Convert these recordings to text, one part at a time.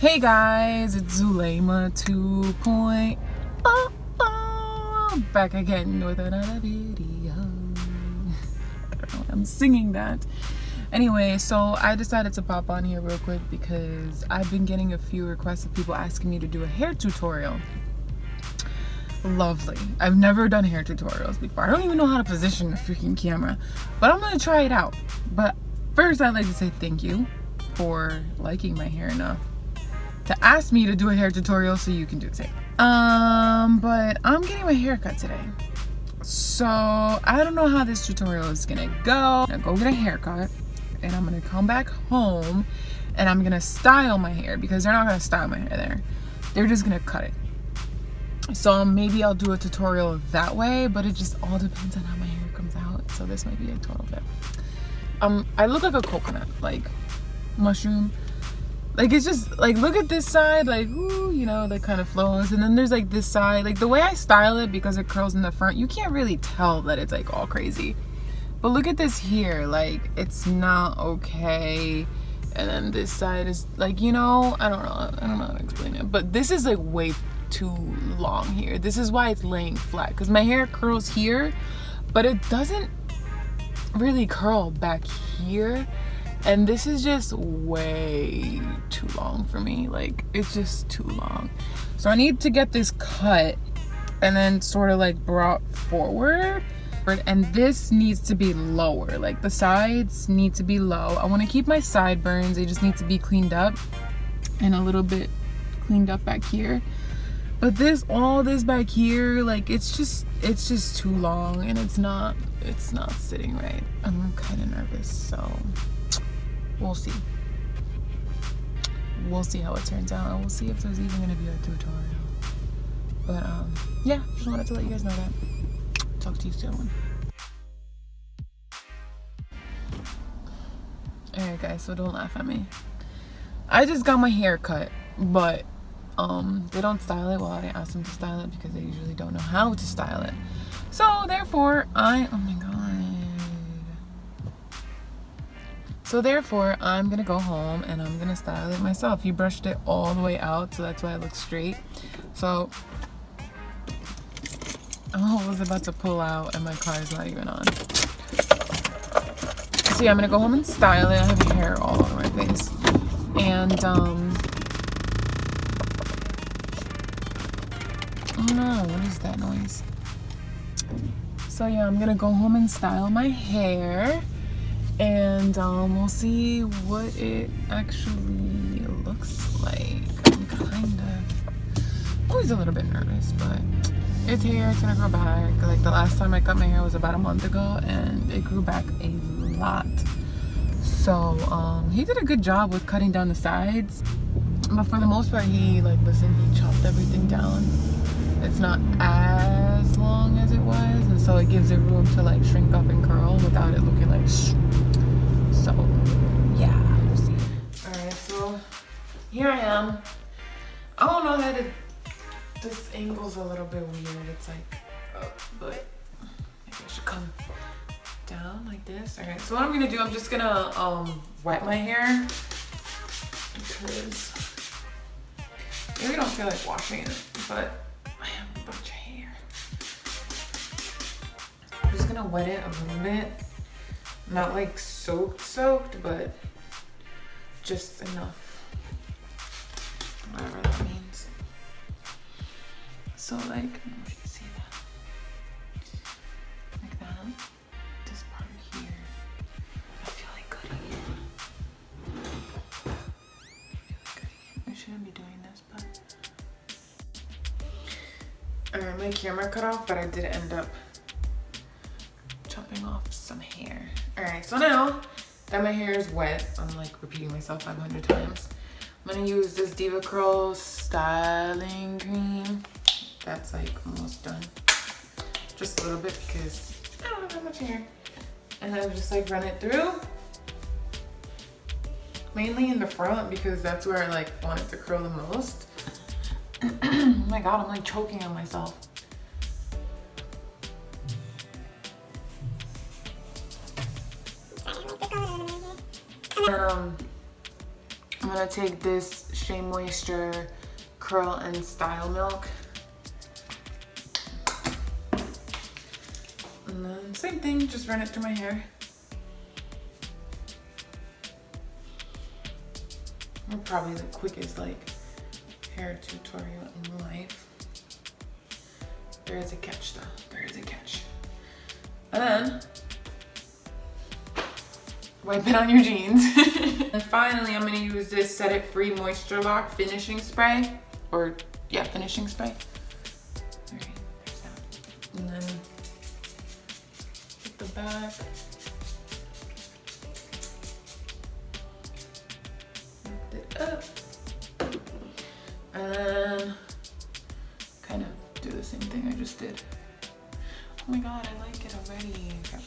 Hey guys, it's Zulema 2.0 back again with another video. I don't know why I'm singing that. Anyway, so I decided to pop on here real quick because I've been getting a few requests of people asking me to do a hair tutorial. Lovely. I've never done hair tutorials before. I don't even know how to position the freaking camera, but I'm gonna try it out. But first, I'd like to say thank you for liking my hair enough to ask me to do a hair tutorial so you can do the same. But I'm getting my hair cut today. So I don't know how this tutorial is gonna go. I'm gonna go get a haircut and I'm gonna come back home and I'm gonna style my hair because they're not gonna style my hair there. They're just gonna cut it. So maybe I'll do a tutorial that way, but it just all depends on how my hair comes out. So this might be a total fail. I look like a coconut, like mushroom. Like, it's just like, look at this side, like, ooh, you know, that kind of flows, and then there's like this side, like the way I style it, because it curls in the front, you can't really tell that it's like all crazy. But look at this here, like, it's not okay. And then this side is like, you know, I don't know how to explain it, but this is like way too long here. This is why it's laying flat, because my hair curls here, but it doesn't really curl back here. And this is just way too long for me. Like, it's just too long. So I need to get this cut and then sort of like brought forward. And this needs to be lower. Like, the sides need to be low. I want to keep my sideburns. They just need to be cleaned up and a little bit cleaned up back here. But all this back here, like, it's just too long and it's not sitting right. I'm kind of nervous, so we'll see. We'll see how it turns out, and we'll see if there's even gonna be a tutorial. But yeah, just wanted to let you guys know that. Talk to you soon. Alright guys, so don't laugh at me. I just got my hair cut, but they don't style it. Well, I didn't ask them to style it because they usually don't know how to style it. So therefore, oh my god. So therefore, I'm gonna go home and I'm gonna style it myself. He brushed it all the way out, so that's why it looks straight. So, I was about to pull out and my car is not even on. So yeah, I'm gonna go home and style it. I have hair all over my face. And, oh no, what is that noise? So yeah, I'm gonna go home and style my hair. And we'll see what it actually looks like. I'm kind of always a little bit nervous, but it's hair, it's gonna grow back. Like, the last time I cut my hair was about a month ago and it grew back a lot. So he did a good job with cutting down the sides, but for the most part he chopped everything down. It's not as long as it was, and so it gives it room to like shrink up and curl without it looking like so yeah, we'll see. Alright, so here I am. I don't know that this angle's a little bit weird. It's like but maybe I should come down like this. Alright, so what I'm gonna do, I'm just gonna wet my hair because I really don't feel like washing it, but I have a bunch of hair. I'm just gonna wet it a little bit. Not like soaked, but just enough. Whatever that means. So like, I don't know if you can see that. Like that. This part here. I feel like cutting it. I shouldn't be doing this, but alright, my camera cut off, but I did end up chopping off some hair. Alright, so now that my hair is wet, I'm like repeating myself 500 times. I'm gonna use this DevaCurl styling cream. That's like almost done. Just a little bit because I don't have that much hair. And then just like run it through. Mainly in the front because that's where I like want it to curl the most. Oh my god, I'm like choking on myself. I'm gonna take this Shea Moisture Curl and Style Milk. And then same thing, just run it through my hair. Probably the quickest like hair tutorial in life. There is a catch though, there is a catch. And then wipe it on your jeans. And finally I'm gonna use this Set It Free Moisture Lock finishing spray, or yeah, finishing spray. All right, there's that. And then hit the back. Up. And kind of do the same thing I just did. Oh my god, I like it already. Okay.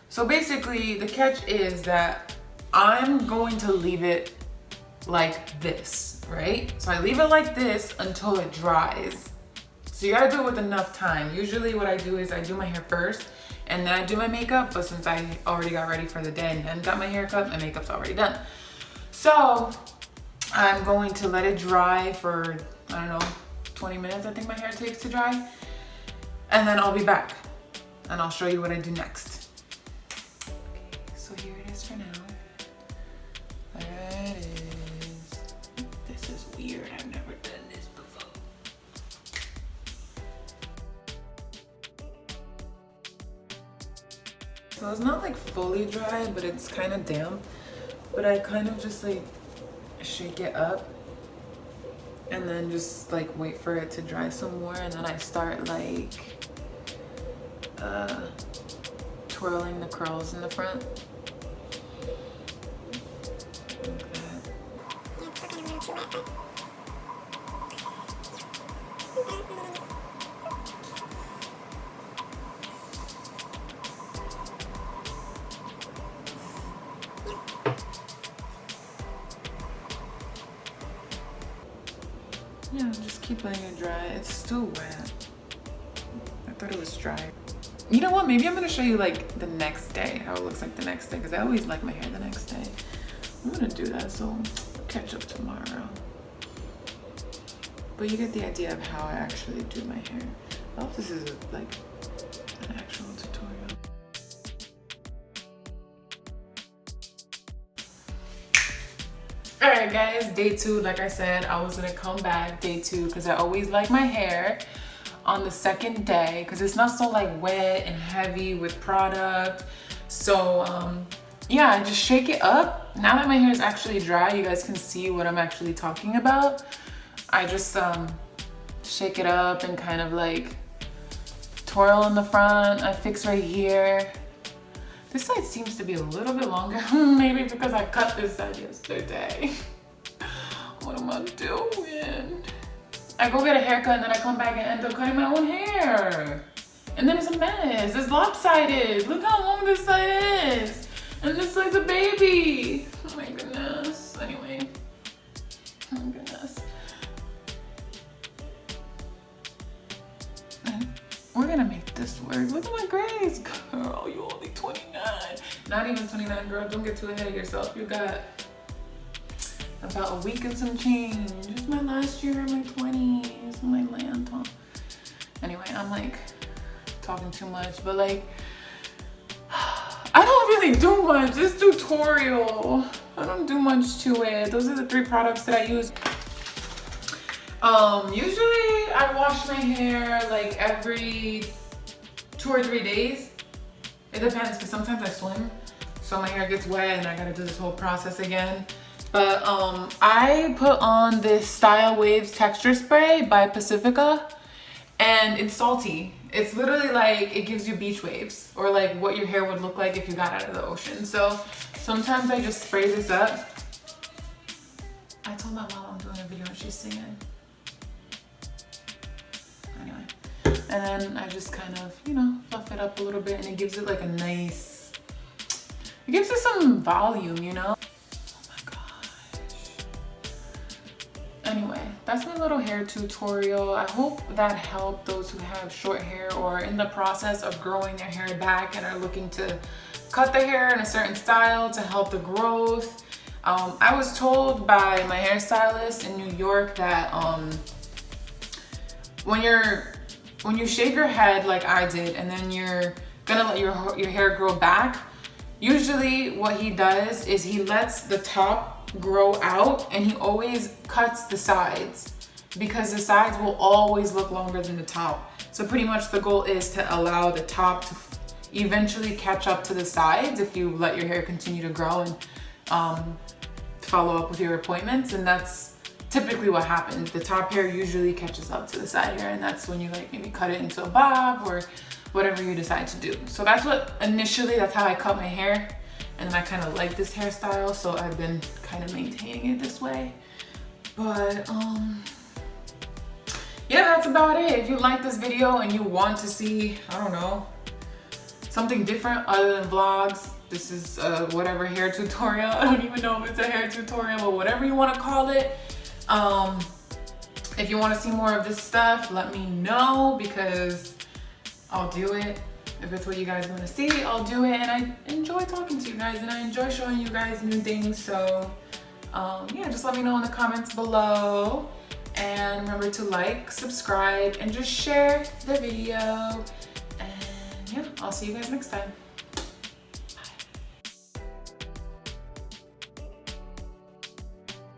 So basically the catch is that I'm going to leave it like this, right? So I leave it like this until it dries. So you gotta do it with enough time. Usually what I do is I do my hair first and then I do my makeup, but since I already got ready for the day and then got my hair cut, my makeup's already done. So I'm going to let it dry for, I don't know, 20 minutes I think my hair takes to dry. And then I'll be back and I'll show you what I do next. Okay, so here it is for now. There it is. This is weird, I've never done this before. So it's not like fully dry, but it's kind of damp. But I kind of just like shake it up and then just like wait for it to dry some more. And then I start like twirling the curls in the front. Like that. Yeah, just keep letting it dry. It's still wet. I thought it was dry. You know what? Maybe I'm gonna show you like the next day, how it looks like the next day, because I always like my hair the next day. I'm gonna do that, so I'll catch up tomorrow. But you get the idea of how I actually do my hair. I hope this is like an actual tutorial. All right guys, day 2, like I said, I was gonna come back day 2 because I always like my hair on the second day because it's not so like wet and heavy with product. So yeah, I just shake it up. Now that my hair is actually dry, you guys can see what I'm actually talking about. I just shake it up and kind of like twirl in the front. I fix right here. This side seems to be a little bit longer, maybe because I cut this side yesterday. What am I doing? I go get a haircut and then I come back and end up cutting my own hair. And then it's a mess, it's lopsided. Look how long this side is. And this side's a baby. Oh my goodness, anyway. Oh my goodness. We're gonna make this work. Look at my grades, girl. You only 29. Not even 29, girl. Don't get too ahead of yourself. You got about a week and some change. It's my last year in my 20s. My land, huh? Anyway, I'm like talking too much, but like I don't really do much. This tutorial, I don't do much to it. Those are the 3 products that I use. Usually I wash my hair like every 2 or 3 days. It depends because sometimes I swim, so my hair gets wet and I gotta do this whole process again. But I put on this Style Waves Texture Spray by Pacifica, and it's salty. It's literally like it gives you beach waves, or like what your hair would look like if you got out of the ocean. So sometimes I just spray this up. I told my mom I'm doing a video and she's singing. Anyway, and then I just kind of, you know, fluff it up a little bit, and it gives it like a nice, it gives it some volume, you know? Oh my gosh. Anyway, that's my little hair tutorial. I hope that helped those who have short hair or in the process of growing their hair back and are looking to cut the hair in a certain style to help the growth. I was told by my hairstylist in New York that when you shave your head like I did, and then you're gonna let your hair grow back, usually what he does is he lets the top grow out and he always cuts the sides, because the sides will always look longer than the top. So pretty much the goal is to allow the top to eventually catch up to the sides if you let your hair continue to grow and follow up with your appointments. And that's typically what happens. The top hair usually catches up to the side hair, and that's when you like maybe cut it into a bob or whatever you decide to do. So that's how I cut my hair, and then I kind of like this hairstyle, so I've been kind of maintaining it this way. But yeah, that's about it. If you like this video and you want to see, I don't know, something different other than vlogs, this is whatever hair tutorial. I don't even know if it's a hair tutorial, but whatever you want to call it. If you want to see more of this stuff, let me know, because I'll do it. If it's what you guys want to see, I'll do it. And I enjoy talking to you guys, and I enjoy showing you guys new things. So yeah, just let me know in the comments below. And remember to like, subscribe, and just share the video. And yeah, I'll see you guys next time.